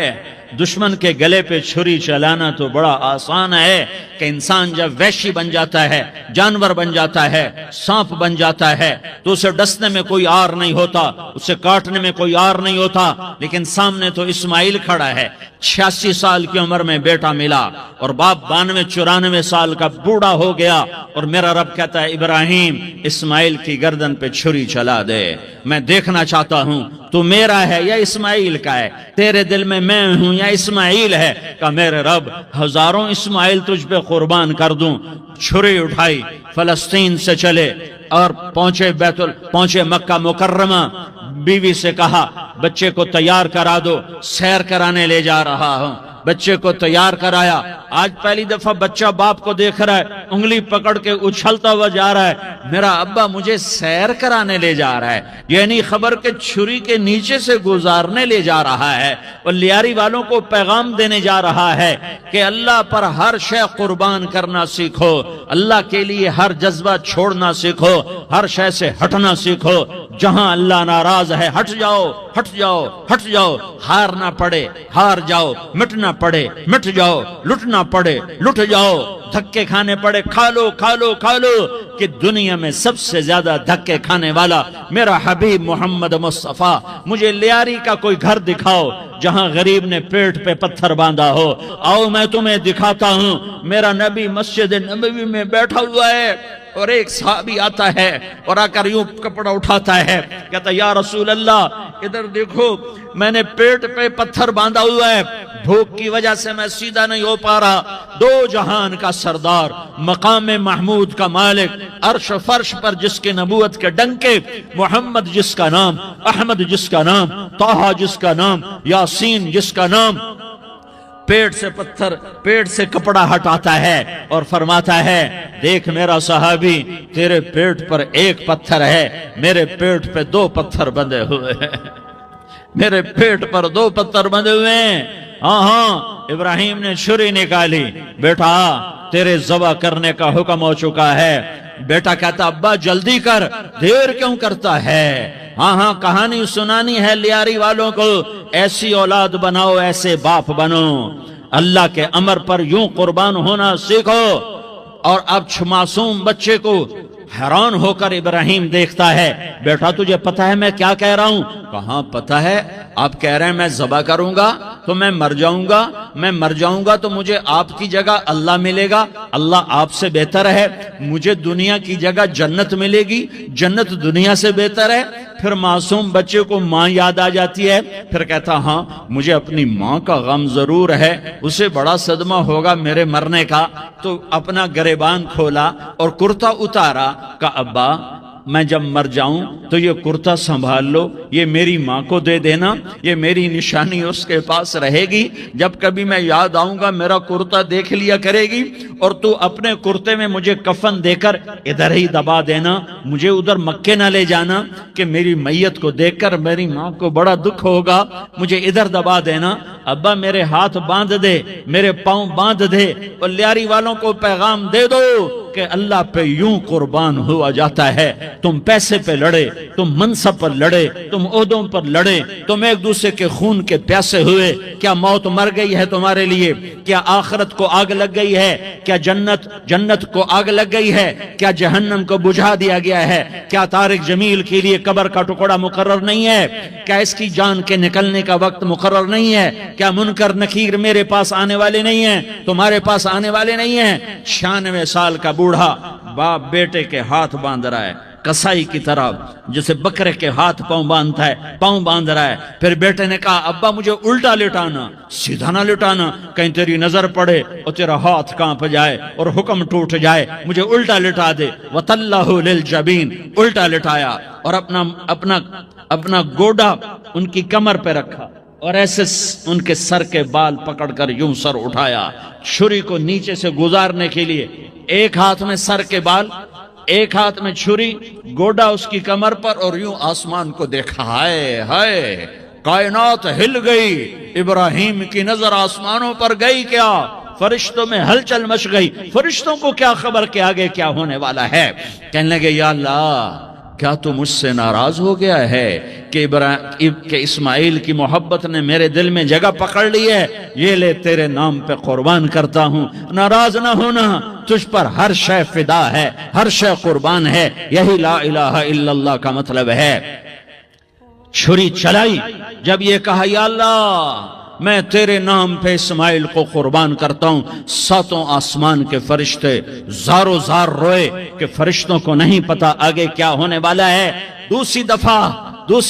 دشمن کے گلے پہ چھری چلانا تو بڑا آسان ہے کہ انسان جب وحشی بن جاتا ہے، جانور بن جاتا ہے، سانپ بن جاتا ہے تو اسے ڈسنے میں کوئی آر نہیں ہوتا، اسے کاٹنے میں کوئی آر نہیں ہوتا، لیکن سامنے تو اسماعیل کھڑا ہے، 86 سال کی عمر میں بیٹا ملا اور باپ 92-94 سال کا بوڑھا ہو گیا، اور میرا رب کہتا ہے ابراہیم اسماعیل کی گردن پہ چھری چلا دے، میں دیکھنا چاہتا ہوں تو میرا ہے یا اسماعیل کا ہے، تیرے دل میں میں ہوں یا اسماعیل ہے؟ کہ میرے رب ہزاروں اسماعیل تجھ پہ قربان کر دوں۔ چھری اٹھائی، فلسطین سے چلے اور پہنچے مکہ مکرمہ، بیوی سے کہا بچے کو تیار کرا دو، سیر کرانے لے جا رہا ہوں، بچے کو تیار کرایا۔ آج پہلی دفعہ بچہ باپ کو دیکھ رہا ہے، انگلی پکڑ کے اچھلتا ہوا جا رہا ہے، میرا ابا مجھے سیر کرانے لے جا رہا ہے، یعنی خبر کے چھری کے نیچے سے گزارنے لے جا رہا ہے، اور لیاری والوں کو پیغام دینے جا رہا ہے کہ اللہ پر ہر شے قربان کرنا سیکھو، اللہ کے لیے ہر جذبہ چھوڑنا سیکھو، ہر شے سے ہٹنا سیکھو، جہاں اللہ ناراض ہے ہٹ جاؤ، ہار نہ پڑے ہار جاؤ، مٹنا پڑے مٹ جاؤ، لٹنا پڑے لٹ جاؤ، دھکے کھانے پڑے کھا لو کہ دنیا میں سب سے زیادہ دھکے کھانے والا میرا حبیب محمد مصطفیٰ۔ مجھے لیاری کا کوئی گھر دکھاؤ جہاں غریب نے پیٹ پہ پتھر باندھا ہو، آؤ میں تمہیں دکھاتا ہوں۔ میرا نبی مسجد نبوی میں بیٹھا ہوا ہے اور ایک صحابی آتا ہے اور آ کر یوں کپڑا اٹھاتا ہے، کہتا یا رسول اللہ ادھر دیکھو، میں نے پیٹ پہ پتھر باندھا ہوا ہے، بھوک کی وجہ سے میں سیدھا نہیں ہو پا رہا۔ 2 جہان کا سردار، مقام محمود کا مالک، عرش فرش پر جس کے نبوت کے ڈنکے، محمد جس کا نام، احمد جس کا نام، طٰہٰ جس کا نام، یاسین جس کا نام، پیٹ سے کپڑا ہٹاتا ہے اور فرماتا ہے دیکھ میرا صحابی، تیرے پیٹ پر 1 پتھر ہے، میرے پیٹ پہ 2 پتھر بندھے ہوئے ہیں، میرے پیٹ پر 2 پتھر بندھے ہوئے ہیں۔ ہاں ابراہیم نے چھری نکالی، بیٹا تیرے ذبح کرنے کا حکم ہو چکا ہے۔ بیٹا کہتا ابا جلدی کر، دیر کیوں کرتا ہے؟ ہاں کہانی سنانی ہے لیاری والوں کو، ایسی اولاد بناؤ، ایسے باپ بنو، اللہ کے امر پر یوں قربان ہونا سیکھو۔ اور اب معصوم بچے کو حیران ہو کر ابراہیم دیکھتا ہے، بیٹا تجھے پتا ہے میں کیا کہہ رہا ہوں؟ کہاں پتا ہے، آپ کہہ رہے ہیں میں ذبح کروں گا تو میں مر جاؤں گا تو مجھے آپ کی جگہ اللہ ملے گا، اللہ آپ سے بہتر ہے، مجھے دنیا کی جگہ جنت ملے گی، جنت دنیا سے بہتر ہے۔ پھر معصوم بچے کو ماں یاد آ جاتی ہے، پھر کہتا ہاں مجھے اپنی ماں کا غم ضرور ہے، اسے بڑا صدمہ ہوگا میرے مرنے کا۔ تو اپنا گریبان کھولا اور کرتا اتارا، کہ ابا میں جب مر جاؤں تو یہ کرتا سنبھال لو، یہ میری ماں کو دے دینا، یہ میری نشانی اس کے پاس رہے گی، جب کبھی میں یاد آؤں گا میرا کرتا دیکھ لیا کرے گی، اور تو اپنے کرتے میں مجھے کفن دے کر ادھر ہی دبا دینا، مجھے ادھر مکے نہ لے جانا کہ میری میت کو دیکھ کر میری ماں کو بڑا دکھ ہوگا، مجھے ادھر دبا دینا۔ ابا میرے ہاتھ باندھ دے، میرے پاؤں باندھ دے، اور لیاری والوں کو پیغام دے دو کہ اللہ پہ یوں قربان ہوا جاتا ہے. تم پیسے پہ لڑے، تم منصب پر لڑے، تم عہدوں پر لڑے، تم ایک دوسرے کے خون کے پیاسے ہوئے. کیا موت مر گئی ہے تمہارے لیے؟ کیا آخرت کو آگ لگ گئی ہے؟ کیا جنت کو آگ لگ گئی ہے؟ کیا جہنم کو بجھا دیا گیا ہے؟ کیا طارق جمیل کے لیے قبر کا ٹکڑا مقرر نہیں ہے؟ کیا اس کی جان کے نکلنے کا وقت مقرر نہیں ہے؟ کیا منکر نکیر میرے پاس آنے والے نہیں ہیں؟ تمہارے پاس آنے والے نہیں ہیں؟ 96 سال کا بوڑھا باپ بیٹے کے ہاتھ باندھ رہا ہے کسائی کی طرح، جسے بکرے کے ہاتھ پاؤں باندھتا ہے، پاؤں باندھ رہا ہے. پھر بیٹے نے کہا ابا مجھے الٹا لٹانا، سیدھا نہ لٹانا، کہیں تیری نظر پڑے اور تیرا ہاتھ کانپ جائے اور حکم ٹوٹ جائے، مجھے الٹا لٹا دے. وَتَلَّهُ لِلْجَبِينِ، الٹا لٹایا اور اپنا گوڈا ان کی کمر پہ رکھا اور ایسے ان کے سر کے بال پکڑ کر یوں سر اٹھایا، چھری کو نیچے سے گزارنے کے لیے. ایک ہاتھ میں سر کے بال، ایک ہاتھ میں چھری، گوڈا اس کی کمر پر، اور یوں آسمان کو دیکھا. ہائے ہائے، کائنات ہل گئی. ابراہیم کی نظر آسمانوں پر گئی کیا؟ فرشتوں میں ہلچل مچ گئی. فرشتوں کو کیا خبر کہ آگے کیا ہونے والا ہے؟ کہنے لگے یا اللہ، کیا تو مجھ سے ناراض ہو گیا ہے کہ اسماعیل کی محبت نے میرے دل میں جگہ پکڑ لی ہے؟ یہ لے تیرے نام پہ قربان کرتا ہوں. ناراض نہ ہونا، تجھ پر ہر شے فدا ہے، ہر شے قربان ہے. یہی لا الہ الا اللہ کا مطلب ہے. چھری چلائی، جب یہ کہا یا اللہ میں تیرے نام پہ اسماعیل کو قربان کرتا ہوں، 7 آسمان کے فرشتے زارو زار روئے کہ فرشتوں کو نہیں پتا آگے کیا ہونے والا ہے. دوسری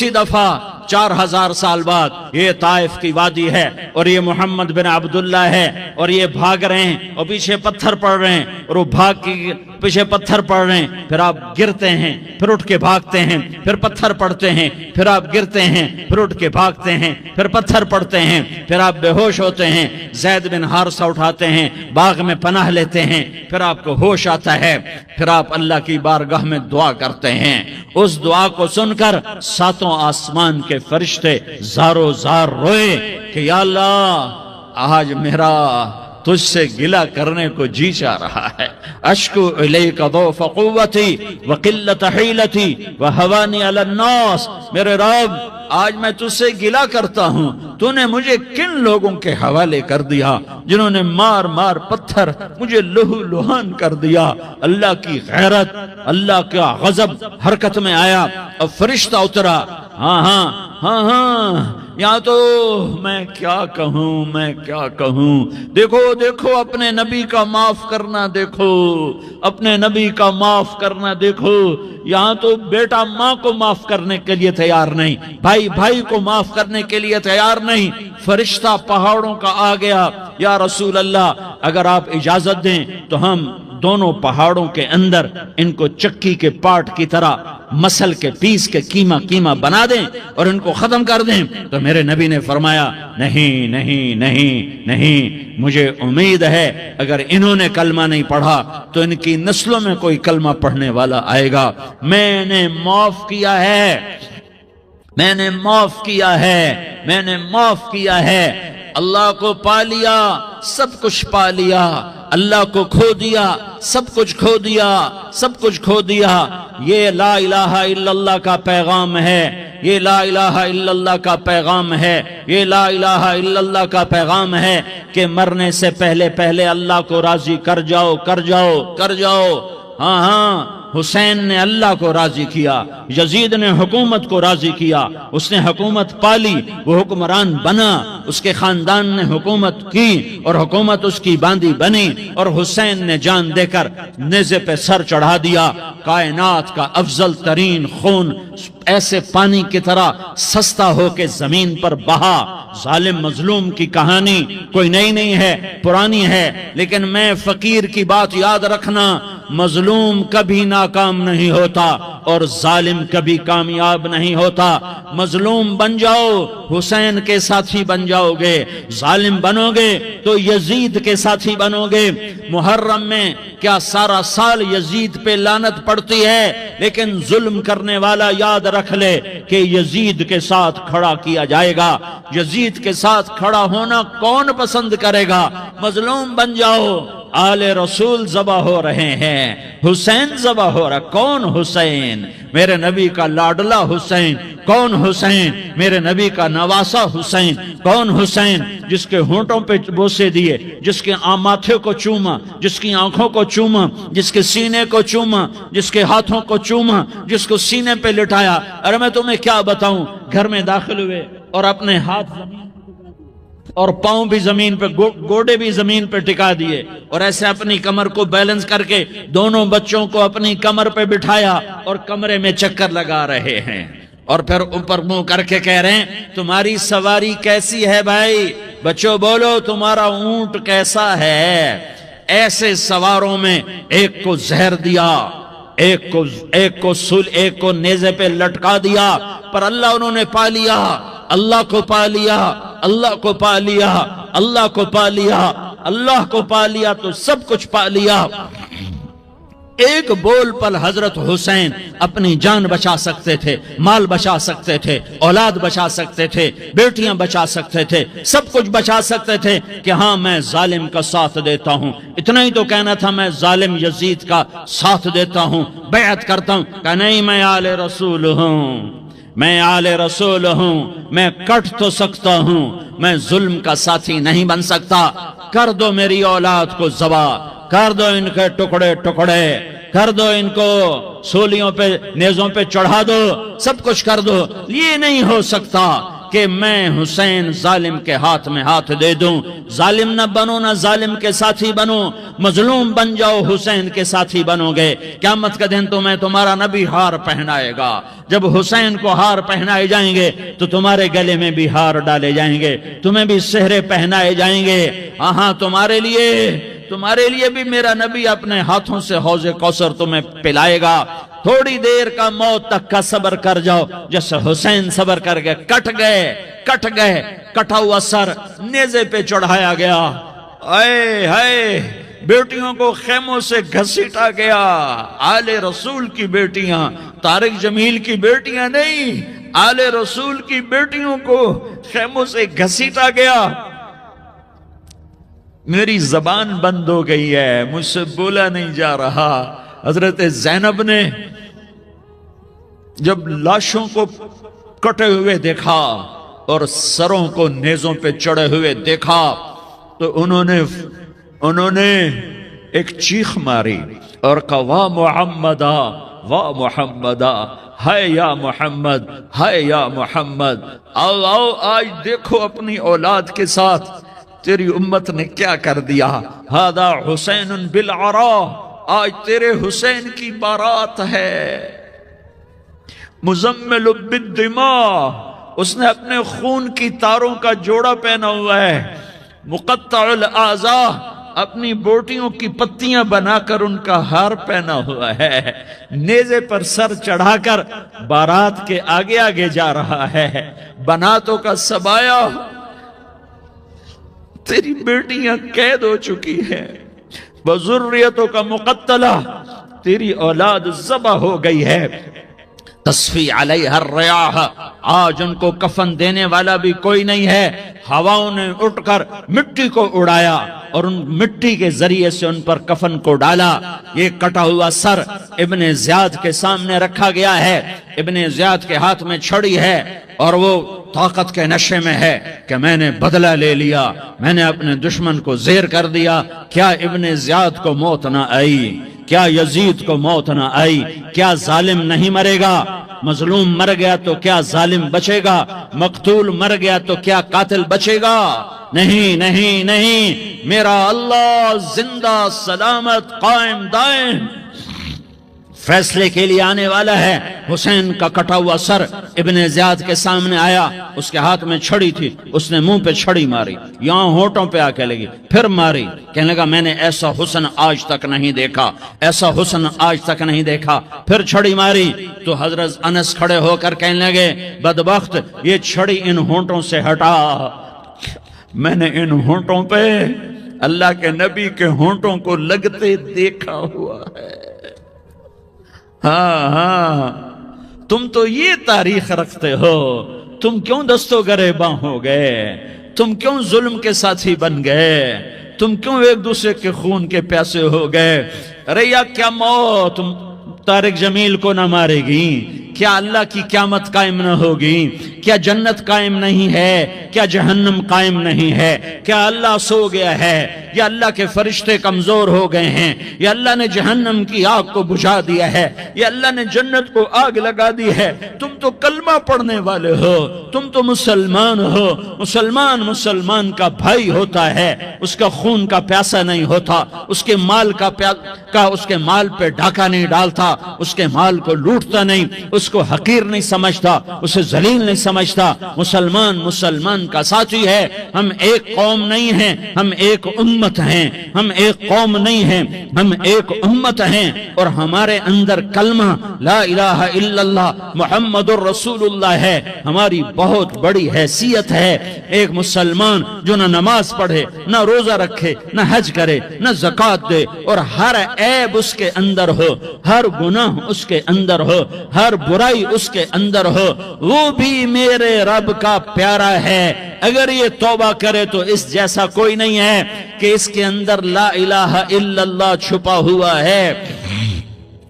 دفعہ 4000 سال بعد یہ طائف کی وادی ہے اور یہ محمد بن عبداللہ ہے اور یہ بھاگ رہے ہیں اور پیچھے پتھر پڑ رہے ہیں اور وہ بھاگ کے پیچھے پتھر پڑ رہے ہیں. پھر آپ گرتے ہیں، پھر اٹھ کے بھاگتے ہیں، پھر پتھر پڑتے ہیں، پھر آپ گرتے ہیں، پھر اٹھ کے بھاگتے ہیں، پھر پتھر پڑتے ہیں، پھر آپ بے ہوش ہوتے ہیں. زید بن حارثہ اٹھاتے ہیں، باغ میں پناہ لیتے ہیں، پھر آپ کو ہوش آتا ہے، پھر آپ اللہ کی بارگاہ میں دعا کرتے ہیں. اس دعا کو سن کر 7 آسمان کے فرشتے زارو زار روئے کہ یا اللہ آج میرا تجھ سے گلہ کرنے کو جی چاہ رہا ہے. اشکو الیک ضعف قوتی وقلت حیلتی وہوانی علی الناس. میرے رب آج میں تجھ سے گلہ کرتا ہوں، تو نے مجھے کن لوگوں کے حوالے کر دیا جنہوں نے مار مار پتھر مجھے لہو لہان کر دیا. اللہ کی غیرت، اللہ کا غضب حرکت میں آیا اور فرشتہ اترا. ہاں یہاں تو میں کیا کہوں. دیکھو اپنے نبی کا معاف کرنا، دیکھو اپنے نبی کا معاف کرنا. دیکھو یہاں تو بیٹا ماں کو معاف کرنے کے لیے تیار نہیں، بھائی کو معاف کرنے کے لیے تیار نہیں. فرشتہ پہاڑوں کا آ گیا. یا رسول اللہ اگر آپ اجازت دیں تو ہم دونوں پہاڑوں کے اندر ان کو چکی کے پاٹ کی طرح مسل کے پیس کے کیما بنا دیں اور ان کو ختم کر دیں. تو میرے نبی نے فرمایا نہیں، مجھے امید ہے اگر انہوں نے کلمہ نہیں پڑھا تو ان کی نسلوں میں کوئی کلمہ پڑھنے والا آئے گا. میں نے معاف کیا ہے. اللہ کو پا لیا، سب کچھ پا لیا. اللہ کو کھو دیا، سب کچھ کھو دیا. یہ لا الہ الا اللہ کا پیغام ہے. یہ لا الہ الا اللہ کا پیغام ہے. یہ لا الہ الا اللہ کا پیغام ہے کہ مرنے سے پہلے اللہ کو راضی کر جاؤ. ہاں حسین نے اللہ کو راضی کیا، یزید نے حکومت کو راضی کیا. اس نے حکومت پالی، وہ حکمران بنا، اس کے خاندان نے حکومت کی اور حکومت اس کی باندھی بنی. اور حسین نے جان دے کر نیزے پہ سر چڑھا دیا. کائنات کا افضل ترین خون ایسے پانی کی طرح سستا ہو کے زمین پر بہا. ظالم مظلوم کی کہانی کوئی نئی نہیں ہے، پرانی ہے. لیکن میں فقیر کی بات یاد رکھنا، مظلوم کبھی ناکام نہیں ہوتا اور ظالم کبھی کامیاب نہیں ہوتا. مظلوم بن جاؤ حسین کے ساتھی بن جاؤ گے، ظالم بنو گے تو یزید کے ساتھی بنو گے. محرم میں کیا سارا سال یزید پہ لعنت پڑتی ہے، لیکن ظلم کرنے والا یاد رکھ لے کہ یزید کے ساتھ کھڑا کیا جائے گا. یزید کے ساتھ کھڑا ہونا کون پسند کرے گا؟ مظلوم بن جاؤ، آل رسول ذبح ہو رہے ہیں، حسین ذبح ہو رہا۔ کون حسین؟ میرے نبی کا لاڈلا حسین۔ کون حسین؟ میرے نبی کا نواسا حسین۔ کون حسین؟ جس کے ہونٹوں پہ بوسے دیے، جس کے ماتھے کو چوما، جس کی آنکھوں کو چوما، جس کے سینے کو چوما، جس کے ہاتھوں کو چوما، جس کو سینے پہ لٹایا۔ ارے میں تمہیں کیا بتاؤں، گھر میں داخل ہوئے اور اپنے ہاتھ زمین اور پاؤں بھی زمین پہ، گوڑے بھی زمین پہ ٹکا دیے، اور ایسے اپنی کمر کو بیلنس کر کے دونوں بچوں کو اپنی کمر پہ بٹھایا اور کمرے میں چکر لگا رہے ہیں، اور پھر اوپر منہ کر کے کہہ رہے ہیں تمہاری سواری کیسی ہے بھائی؟ بچوں بولو تمہارا اونٹ کیسا ہے؟ ایسے سواروں میں ایک کو زہر دیا، ایک کو نیزے پہ لٹکا دیا، پر اللہ انہوں نے پا لیا، اللہ کو پا لیا، اللہ کو پا لیا، اللہ کو پا لیا، اللہ کو پا لیا تو سب کچھ پا لیا۔ ایک بول پر حضرت حسین اپنی جان بچا سکتے تھے، مال بچا سکتے تھے، اولاد بچا سکتے تھے، بیٹیاں بچا سکتے تھے، سب کچھ بچا سکتے تھے کہ ہاں میں ظالم کا ساتھ دیتا ہوں۔ اتنا ہی تو کہنا تھا میں ظالم یزید کا ساتھ دیتا ہوں، بیعت کرتا ہوں، کہ نہیں میں آل رسول ہوں، میں آل رسول ہوں، میں کٹ تو سکتا ہوں، میں ظلم کا ساتھی نہیں بن سکتا۔ کر دو میری اولاد کو ذبح، کر دو ان کے ٹکڑے ٹکڑے، کر دو ان کو سولیوں پہ نیزوں پہ چڑھا دو، سب کچھ کر دو۔ یہ نہیں ہو سکتا کہ میں حسین ظالم کے ہاتھ میں ہاتھ دے دوں۔ ظالم نہ بنو، نہ ظالم کے ساتھی بنو، مظلوم بن جاؤ، حسین کے ساتھی بنو گے۔ قیامت کا دن تمہیں تمہارا نبی ہار پہنائے گا۔ جب حسین کو ہار پہنائے جائیں گے تو تمہارے گلے میں بھی ہار ڈالے جائیں گے، تمہیں بھی سہرے پہنائے جائیں گے۔ ہاں تمہارے لیے بھی میرا نبی اپنے ہاتھوں سے حوض کوثر تمہیں پلائے گا۔ تھوڑی دیر کا موت تک کا صبر کر جاؤ، جیسے حسین صبر کر گئے، کٹ گئے، کٹا ہوا سر نیزے پہ چڑھایا گیا۔ اے ہائے، بیٹیوں کو خیموں سے گھسیٹا گیا۔ آل رسول کی بیٹیاں، طارق جمیل کی بیٹیاں نہیں، آل رسول کی بیٹیوں کو خیموں سے گھسیٹا گیا۔ میری زبان بند ہو گئی ہے، مجھ سے بولا نہیں جا رہا۔ حضرت زینب نے جب لاشوں کو کٹے ہوئے دیکھا اور سروں کو نیزوں پہ چڑھے ہوئے دیکھا تو انہوں نے ایک چیخ ماری اور کہا واہ محمدہ، واہ محمدہ، ہائے یا محمد، ہائے یا محمد۔ آؤ آج دیکھو اپنی اولاد کے ساتھ تیری امت نے کیا کر دیا۔ ہذا حسین بالعراء، آج تیرے حسین کی بارات ہے۔ مزمل بالدماء، اس نے اپنے خون کی تاروں کا جوڑا پہنا ہوا ہے۔ مقطع الاعضاء، اپنی بوٹیوں کی پتیاں بنا کر ان کا ہار پہنا ہوا ہے۔ نیزے پر سر چڑھا کر بارات کے آگے آگے جا رہا ہے۔ بناتوں کا سبایا، تیری بیٹیاں قید ہو چکی ہیں، بذریتوں کا مقتلہ، تیری اولاد ذبح ہو گئی ہے۔ تصفی علیہ الریاح، آج ان کو کفن دینے والا بھی کوئی نہیں ہے۔ ہواؤں نے اٹھ کر مٹی کو اڑایا اور ان مٹی کے ذریعے سے ان پر کفن کو ڈالا۔ یہ کٹا ہوا سر ابن زیاد کے سامنے رکھا گیا ہے۔ ابن زیاد کے ہاتھ میں چھڑی ہے اور وہ طاقت کے نشے میں ہے کہ میں نے بدلہ لے لیا، میں نے اپنے دشمن کو زیر کر دیا۔ کیا ابن زیاد کو موت نہ آئی؟ کیا یزید کو موت نہ آئی؟ کیا ظالم نہیں مرے گا؟ مظلوم مر گیا تو کیا ظالم بچے گا؟ مقتول مر گیا تو کیا قاتل بچے گا؟ نہیں نہیں نہیں، میرا اللہ زندہ سلامت قائم دائم فیصلے کے لیے آنے والا ہے۔ حسین کا کٹا ہوا سر ابن زیاد کے سامنے آیا، اس کے ہاتھ میں چھڑی تھی، اس نے منہ پہ چھڑی ماری، یہاں ہونٹوں پہ آ کے لگی، پھر ماری، کہنے لگا میں نے ایسا حسن آج تک نہیں دیکھا، ایسا حسن آج تک نہیں دیکھا، پھر چھڑی ماری تو حضرت انس کھڑے ہو کر کہنے لگے بدبخت، یہ چھڑی ان ہونٹوں سے ہٹا۔ میں نے ان ہونٹوں پہ اللہ کے نبی کے ہونٹوں کو لگتے دیکھا ہوا ہے۔ ہاں تم تو یہ تاریخ رکھتے ہو، تم کیوں دستو گریباں ہو گئے؟ تم کیوں ظلم کے ساتھی بن گئے؟ تم کیوں ایک دوسرے کے خون کے پیاسے ہو گئے؟ ارے یا کیا موت طارق جمیل کو نہ مارے گی؟ کیا اللہ کی قیامت قائم نہ ہوگی؟ کیا جنت قائم نہیں ہے؟ کیا جہنم قائم نہیں ہے؟ کیا اللہ سو گیا ہے؟ یا اللہ کے فرشتے کمزور ہو گئے ہیں؟ یا اللہ نے جہنم کی آگ کو بجھا دیا ہے؟ یا اللہ نے جنت کو آگ لگا دی ہے؟ تم تو کلمہ پڑھنے والے ہو، تم تو مسلمان ہو۔ مسلمان کا بھائی ہوتا ہے، اس کا خون کا پیاسا نہیں ہوتا، اس کے مال اس کے مال پہ ڈاکہ نہیں ڈالتا، اس کے مال کو لوٹتا نہیں، اس کو حقیر نہیں سمجھتا، اسے ذلیل نہیں سمجھتا۔ مسلمان کا ساتھی ہے۔ ہم ایک قوم نہیں ہیں، ہم ایک امت ہیں۔ ہم ایک قوم نہیں ہیں، ہم ایک امت ہیں، اور ہمارے اندر کلمہ لا الہ الا اللہ محمد الرسول اللہ ہے۔ ہماری بہت بڑی حیثیت ہے۔ ایک مسلمان جو نہ نماز پڑھے، نہ روزہ رکھے، نہ حج کرے، نہ زکوٰۃ دے، اور ہر عیب اس کے اندر ہو، ہر گناہ اس کے اندر ہو، ہر برائی اس کے اندر ہو، وہ بھی میرے رب کا پیارا ہے۔ اگر یہ توبہ کرے تو اس جیسا کوئی نہیں ہے کہ اس کے اندر لا الہ الا اللہ چھپا ہوا ہے۔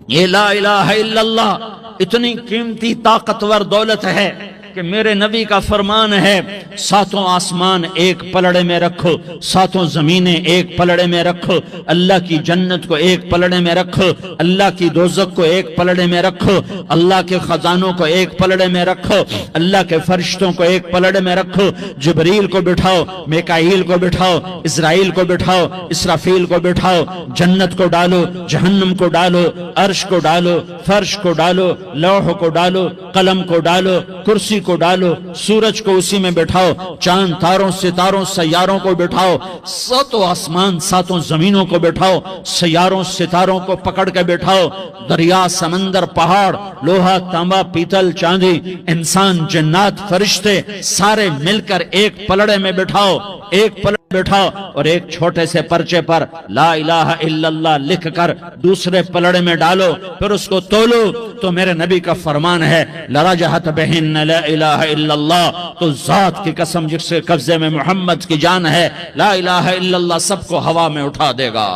یہ لا الہ الا اللہ اتنی قیمتی طاقتور دولت ہے کہ میرے نبی کا فرمان ہے، ساتوں آسمان ایک پلڑے میں رکھو، ساتوں زمینیں ایک پلڑے میں رکھو، اللہ کی جنت کو ایک پلڑے میں رکھو، اللہ کی دوزخ کو ایک پلڑے میں رکھو، اللہ کے خزانوں کو ایک پلڑے میں رکھو، اللہ کے فرشتوں کو ایک پلڑے میں رکھو، جبریل کو بٹھاؤ، میکائیل کو بٹھاؤ، اسرائیل کو بٹھاؤ، اسرافیل کو بٹھاؤ، جنت کو ڈالو، جہنم کو ڈالو، عرش کو ڈالو، فرش کو ڈالو، لوح کو ڈالو، قلم کو ڈالو، کرسی کو ڈالو، سورج کو اسی میں بٹھاؤ، چاند تاروں ستاروں سیاروں کو بٹھاؤ، ساتوں آسمان ساتوں زمینوں کو بٹھاؤ، سیاروں ستاروں کو پکڑ کے بٹھاؤ، دریا سمندر پہاڑ لوہا تانبا پیتل چاندی انسان جنات فرشتے سارے مل کر ایک پلڑے میں بٹھاؤ، ایک پلڑے بٹھاؤ، اور ایک چھوٹے سے پرچے پر لا الہ الا اللہ لکھ کر دوسرے پلڑے میں ڈالو، پھر اس کو تولو تو میرے نبی کا فرمان ہے لرجحت بہن لا الہ الا اللہ، تو ذات کی قسم جس سے قبضے میں محمد کی جان ہے، لا الہ الا اللہ سب کو ہوا میں اٹھا دے گا۔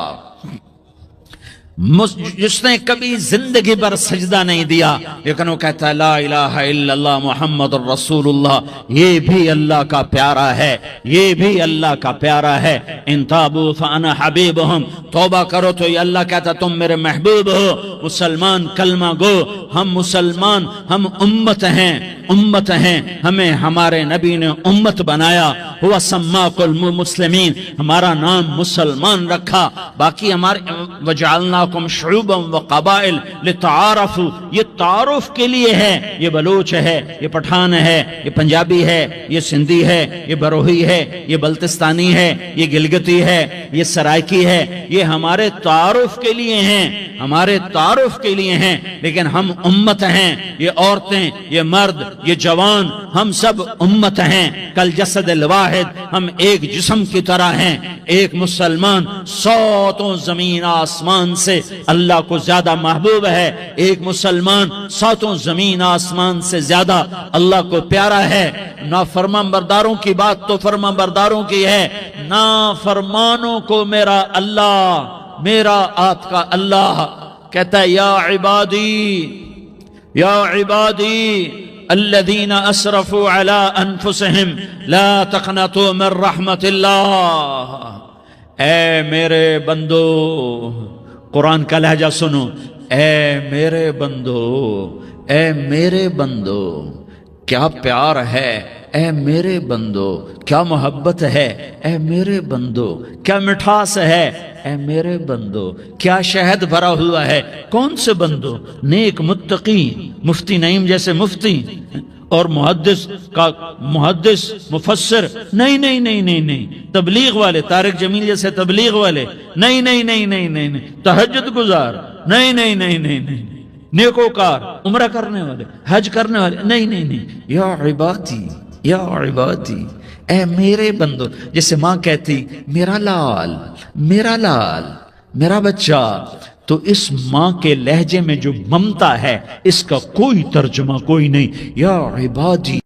جس نے کبھی زندگی پر سجدہ نہیں دیا لیکن وہ کہتا ہے لا الہ الا اللہ محمد الرسول اللہ، یہ بھی اللہ کا پیارا ہے، یہ بھی اللہ کا پیارا ہے۔ ان تابوا فانا حبیبہم، توبہ کرو تو یہ اللہ کہتا تم میرے محبوب ہو۔ مسلمان کلمہ گو، ہم مسلمان، ہم امت ہیں، ہمیں ہمارے نبی نے امت بنایا، ہوا سماکم المسلمین، ہمارا نام مسلمان رکھا، باقی ہمارے وجعلناکم شعوبا وقبائل لتعارفوا، یہ تعارف کے لیے ہے، یہ بلوچ ہے، یہ پٹھان ہے، یہ پنجابی ہے، یہ سندھی ہے، یہ بروہی ہے، یہ بلتستانی ہے، یہ گلگتی ہے، یہ سرائکی ہے، یہ ہمارے تعارف کے لیے ہیں، ہمارے تعارف کے لیے ہیں، لیکن ہم امت ہیں، یہ عورتیں، یہ مرد، یہ جوان، ہم سب امت ہیں، کل جسد الواحد، ہم ایک جسم کی طرح ہیں۔ ایک مسلمان ساتوں زمین آسمان سے اللہ کو زیادہ محبوب ہے، ایک مسلمان ساتوں زمین آسمان سے زیادہ اللہ کو پیارا ہے۔ نافرمان برداروں کی بات تو فرمان برداروں کی ہے، نافرمانوں کو میرا اللہ، میرا آپ کا اللہ کہتا ہے یا عبادی الذین اسرفوا علی انفسہم لا تقنطوا من رحمت اللہ، اے میرے بندو، قرآن کا لہجہ سنو، اے میرے بندو کیا پیار ہے، اے میرے بندو کیا محبت ہے، اے میرے بندو کیا مٹھاس ہے، اے میرے بندو کیا شہد بھرا ہوا ہے۔ کون سے بندو؟ نیک متقی، مفتی نعیم جیسے مفتی اور محدث مفسر، نہیں، تبلیغ والے، طارق جمیل جیسے تبلیغ والے، نہیں، تہجد گزار، نہیں، نیکوکار، عمرہ کرنے والے، حج کرنے والے، نہیں، یا عبادی اے میرے بندو، جیسے ماں کہتی میرا لال، میرا بچہ، تو اس ماں کے لہجے میں جو ممتا ہے اس کا کوئی ترجمہ کوئی نہیں۔ یا عبادی